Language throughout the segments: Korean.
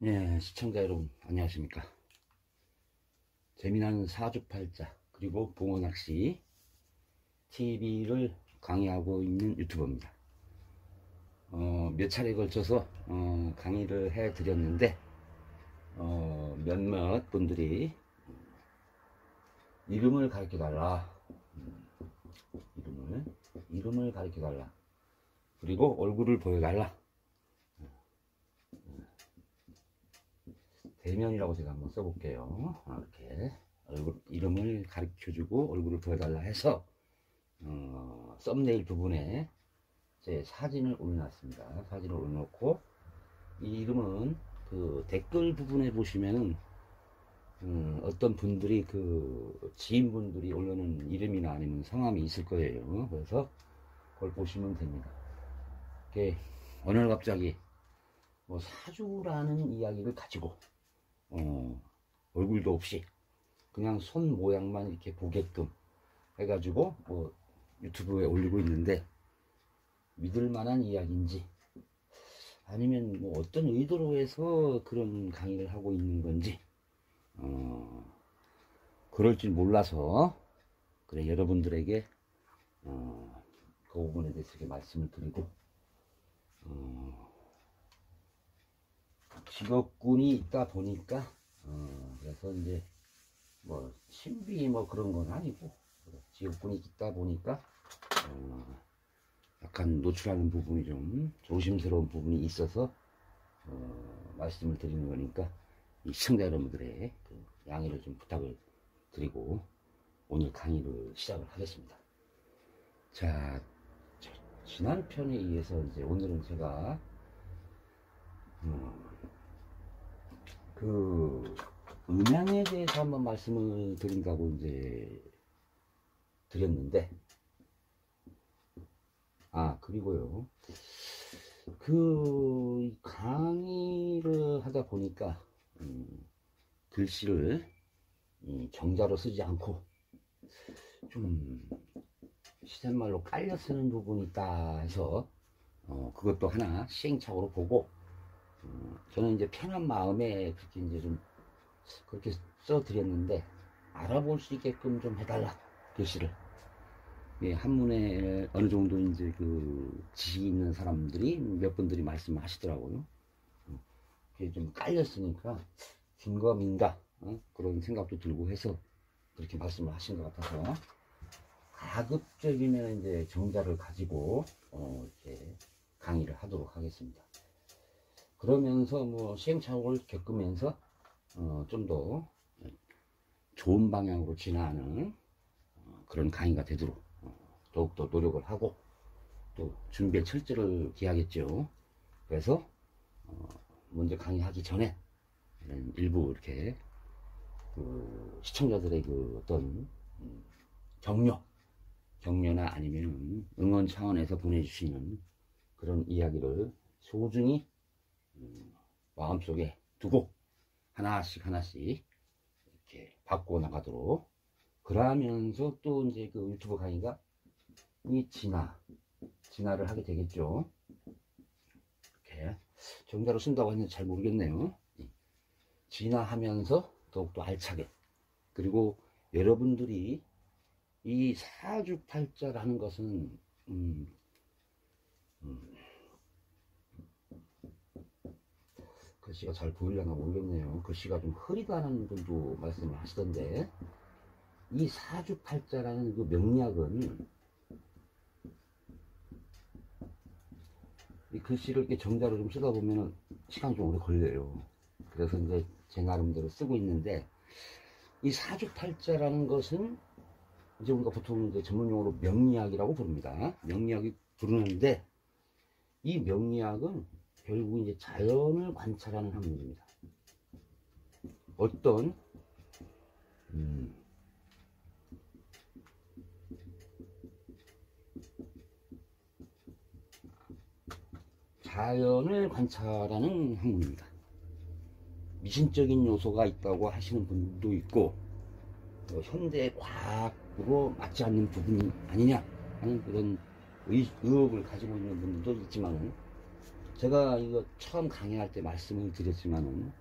네, 시청자 여러분 안녕하십니까. 재미난 사주팔자 그리고 붕어낚시 TV를 강의하고 있는 유튜버입니다. 몇 차례에 걸쳐서 강의를 해 드렸는데 몇몇 분들이 이름을 가르쳐 달라, 이름을 가르쳐 달라, 그리고 얼굴을 보여달라, 대면이라고 제가 한번 써볼게요. 이렇게 이름을 가르쳐주고 얼굴을 보여달라 해서 썸네일 부분에 제 사진을 올려놨습니다. 사진을 올려놓고 이 이름은 그 댓글 부분에 보시면은 어떤 분들이 그 지인분들이 올려놓은 이름이나 아니면 성함이 있을 거예요. 그래서 그걸 보시면 됩니다. 이렇게 어느 날 갑자기 뭐 사주라는 이야기를 가지고 얼굴도 없이 그냥 손 모양만 이렇게 보게끔 해가지고 뭐 유튜브에 올리고 있는데 믿을 만한 이야기인지 아니면 뭐 어떤 의도로 해서 그런 강의를 하고 있는 건지 그럴 줄 몰라서 그래 여러분들에게 그 부분에 대해서 이렇게 말씀을 드리고 직업군이 있다 보니까 그래서 이제 뭐 신비 뭐 그런 건 아니고 직업군이 있다 보니까 약간 노출하는 부분이 좀 조심스러운 부분이 있어서 말씀을 드리는 거니까 이 시청자 여러분들의 그 양해를 좀 부탁을 드리고 오늘 강의를 시작을 하겠습니다. 자, 지난 편에 의해서 이제 오늘은 제가 그 음양에 대해서 한번 말씀을 드린다고 이제 드렸는데, 그리고요, 그 강의를 하다 보니까 글씨를 정자로 쓰지 않고 좀 시샘말로 깔려 쓰는 부분이 있다 해서 그것도 하나 시행착오로 보고 저는 이제 편한 마음에 그렇게 이제 좀 그렇게 써드렸는데 알아볼 수 있게끔 좀 해달라, 글씨를. 예, 한문에 어느 정도 이제 그 지식이 있는 사람들이 몇 분들이 말씀을 하시더라고요. 그게 좀 깔렸으니까 긴가민가 그런 생각도 들고 해서 그렇게 말씀을 하신 것 같아서 가급적이면 이제 정자를 가지고 이렇게 강의를 하도록 하겠습니다. 그러면서 뭐 시행착오를 겪으면서 좀 더 좋은 방향으로 진화하는 그런 강의가 되도록 더욱더 노력을 하고 또 준비에 철저를 기하겠죠. 그래서 먼저 강의하기 전에 일부 이렇게 그 시청자들의 그 어떤 격려나 아니면 응원 차원에서 보내주시는 그런 이야기를 소중히 마음속에 두고 하나씩 이렇게 바꿔 나가도록, 그러면서 또 이제 그 유튜브 강의가 이 진화를 하게 되겠죠. 이렇게 정자로 쓴다고 했는데 잘 모르겠네요. 진화하면서 더욱더 알차게, 그리고 여러분들이 이 사주팔자라는 것은 글씨가 잘 보이려나 모르겠네요. 글씨가 좀 흐리다는 분도 말씀을 하시던데, 이 사주팔자라는 그 명리학은 이 글씨를 이렇게 정자로 좀 쓰다 보면은 시간이 좀 오래 걸려요. 그래서 이제 제 나름대로 쓰고 있는데, 이 사주팔자라는 것은 이제 우리가 보통 이제 전문용어로 명리학이라고 부릅니다. 명리학이 부르는데, 이 명리학은 결국 이제 자연을 관찰하는 학문입니다. 어떤 자연을 관찰하는 학문입니다. 미신적인 요소가 있다고 하시는 분도 있고 현대 과학으로 맞지 않는 부분이 아니냐 하는 그런 의혹을 가지고 있는 분들도 있지만, 제가 이거 처음 강의할 때 말씀을 드렸지만은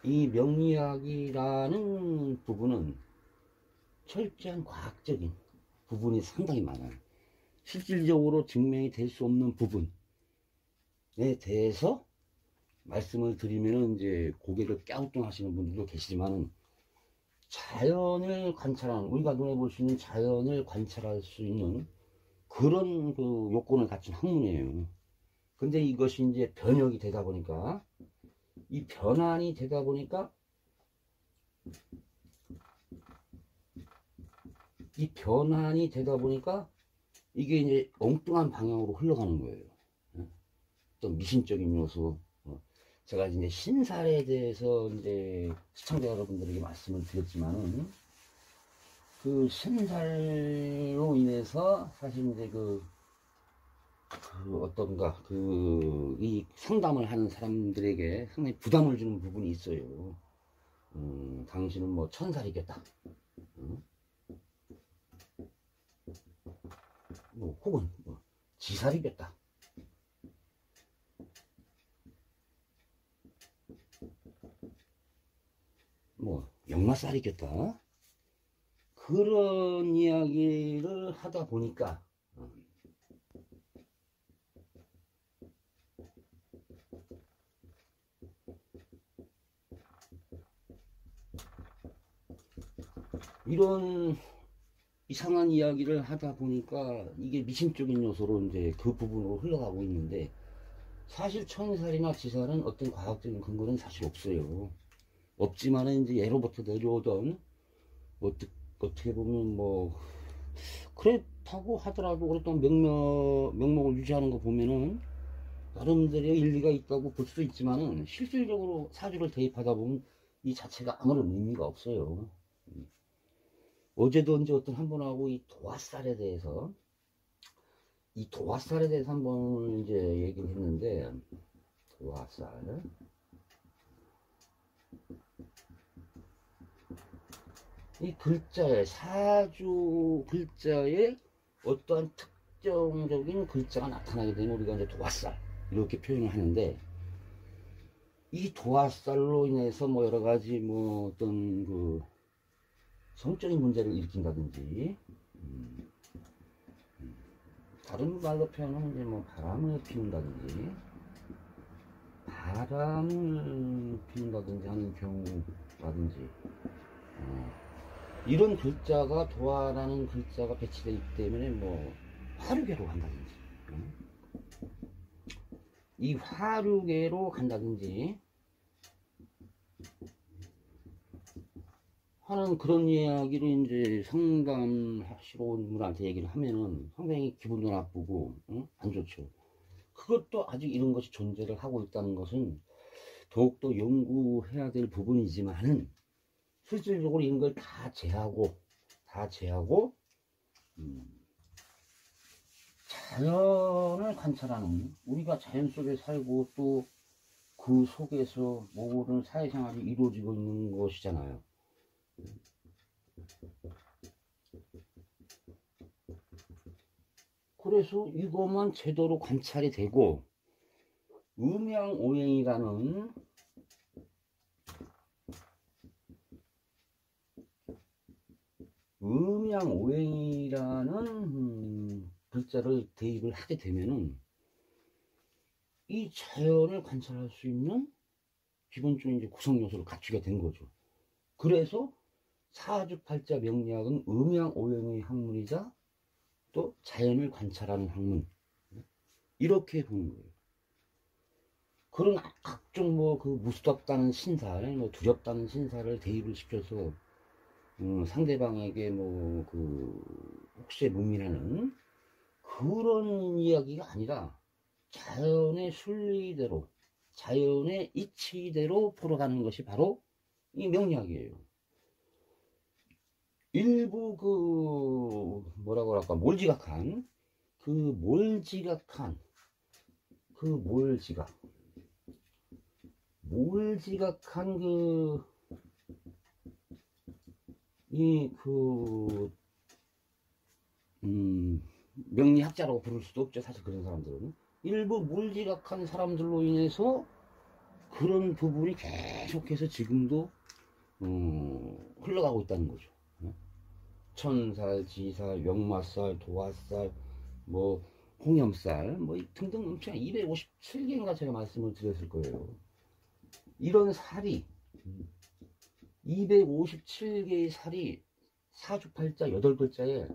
이 명리학이라는 부분은 철저한 과학적인 부분이 상당히 많아요. 실질적으로 증명이 될 수 없는 부분에 대해서 말씀을 드리면은 이제 고개를 갸우뚱하시는 분들도 계시지만은 자연을 관찰하는, 우리가 눈에 볼 수 있는 자연을 관찰할 수 있는 그런 그 요건을 갖춘 학문이에요. 근데 이것이 이제 변혁이 되다 보니까, 이 변환이 되다 보니까, 이게 이제 엉뚱한 방향으로 흘러가는 거예요. 또 미신적인 요소. 제가 이제 신살에 대해서 이제 시청자 여러분들에게 말씀을 드렸지만은, 그 신살로 인해서 사실 이제 어떤가, 이 상담을 하는 사람들에게 상당히 부담을 주는 부분이 있어요. 당신은 뭐 천살이겠다. 뭐 혹은 뭐 지살이겠다. 뭐 역마살이겠다. 그런 이야기를 하다 보니까 이런 이상한 이야기를 하다 보니까 이게 미심적인 요소로 이제 그 부분으로 흘러가고 있는데, 사실 천살이나 지살은 어떤 과학적인 근거는 사실 없어요. 없지만은 이제 예로부터 내려오던 어떻게 보면 뭐 그렇다고 하더라도 그랬던 명목을 유지하는 거 보면은 나름대로의 일리가 있다고 볼 수도 있지만은, 실질적으로 사주를 대입하다 보면 이 자체가 아무런 의미가 없어요. 어제도 이제 어떤 한 분하고 이 도화살에 대해서 한번 이제 얘기를 했는데, 도화살. 이 글자에, 사주 글자에 어떠한 특정적인 글자가 나타나게 되면 우리가 이제 도화살 이렇게 표현을 하는데, 이 도화살로 인해서 뭐 여러 가지 뭐 어떤 그 성적인 문제를 일으킨다든지, 다른 말로 표현하면 이제 뭐 바람을 피운다든지 하는 경우라든지, 이런 글자가, 도화라는 글자가 배치되어 있기 때문에 뭐 화류계로 간다든지, 이 화류계로 간다든지 하는 그런 이야기를 이제 상담하시러 온 분한테 얘기를 하면은 상당히 기분도 나쁘고, 안 좋죠. 그것도 아직 이런 것이 존재를 하고 있다는 것은 더욱더 연구해야 될 부분이지만은, 실질적으로 이런 걸 다 제하고 자연을 관찰하는, 우리가 자연 속에 살고 또 그 속에서 모든 사회생활이 이루어지고 있는 것이잖아요. 그래서 이것만 제대로 관찰이 되고, 음양오행이라는 글자를 대입을 하게 되면은 이 자연을 관찰할 수 있는 기본적인 이제 구성 요소를 갖추게 된 거죠. 그래서 사주팔자 명리학은 음양오행의 학문이자 또 자연을 관찰하는 학문, 이렇게 보는 거예요. 그런 각종 뭐 그 무섭다는 신살, 뭐 두렵다는 신살을 대입을 시켜서 상대방에게 뭐 혹시 무민하는 그런 이야기가 아니라, 자연의 순리대로, 자연의 이치대로 풀어가는 것이 바로 이 명리학이에요. 일부 뭐라고 할까, 몰지각한 명리학자라고 부를 수도 없죠, 사실 그런 사람들은. 일부 물지각한 사람들로 인해서 그런 부분이 계속해서 지금도 흘러가고 있다는 거죠. 천살, 지살, 역마살, 도화살, 뭐 홍염살, 뭐 등등 엄청 257개인가 제가 말씀을 드렸을 거예요. 이런 살이 257개의 살이 사주팔자 8글자에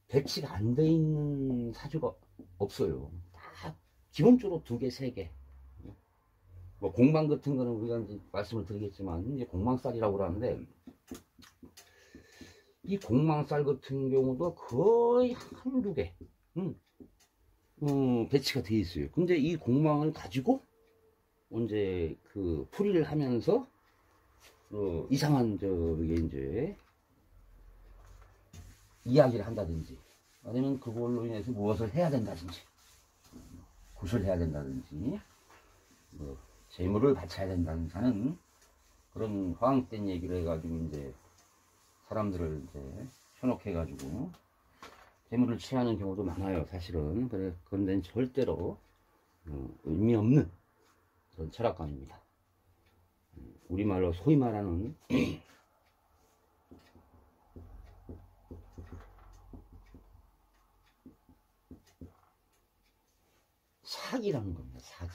배치가 안 돼 있는 사주가 없어요. 다 기본적으로 2개, 3개. 뭐 공망 같은 거는 우리가 이제 말씀을 드리겠지만 이제 공망살이라고 하는데, 이 공망살 같은 경우도 거의 한두 개 배치가 되어 있어요. 근데 이 공망을 가지고 이제 그 풀이를 하면서 이상한 저게 이제 이야기를 한다든지, 아니면 그걸로 인해서 무엇을 해야 된다든지, 굿을 해야 된다든지, 뭐 재물을 바쳐야 된다든지 하는 그런 허황된 얘기를 해가지고 이제 사람들을 이제 현혹해가지고 재물을 취하는 경우도 많아요, 사실은. 그런데 절대로 의미 없는 그런 철학관입니다. 우리말로 소위 말하는 사기라는 겁니다. 사기.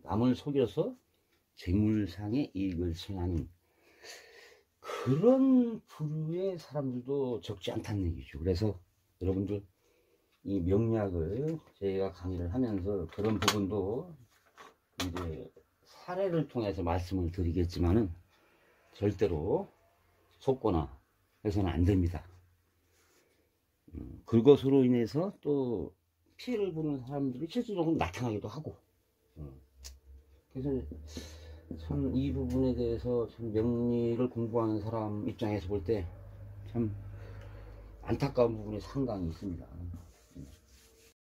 남을 속여서 재물상의 이익을 취하는 그런 부류의 사람들도 적지 않다는 얘기죠. 그래서 여러분들 이 명리학을 제가 강의를 하면서 그런 부분도 이제 사례를 통해서 말씀을 드리겠지만은 절대로 속거나 해서는 안 됩니다. 그것으로 인해서 또 피해를 보는 사람들이 실질적으로 나타나기도 하고, 그래서 참 이 부분에 대해서 참 명리를 공부하는 사람 입장에서 볼 때 참 안타까운 부분이 상당히 있습니다.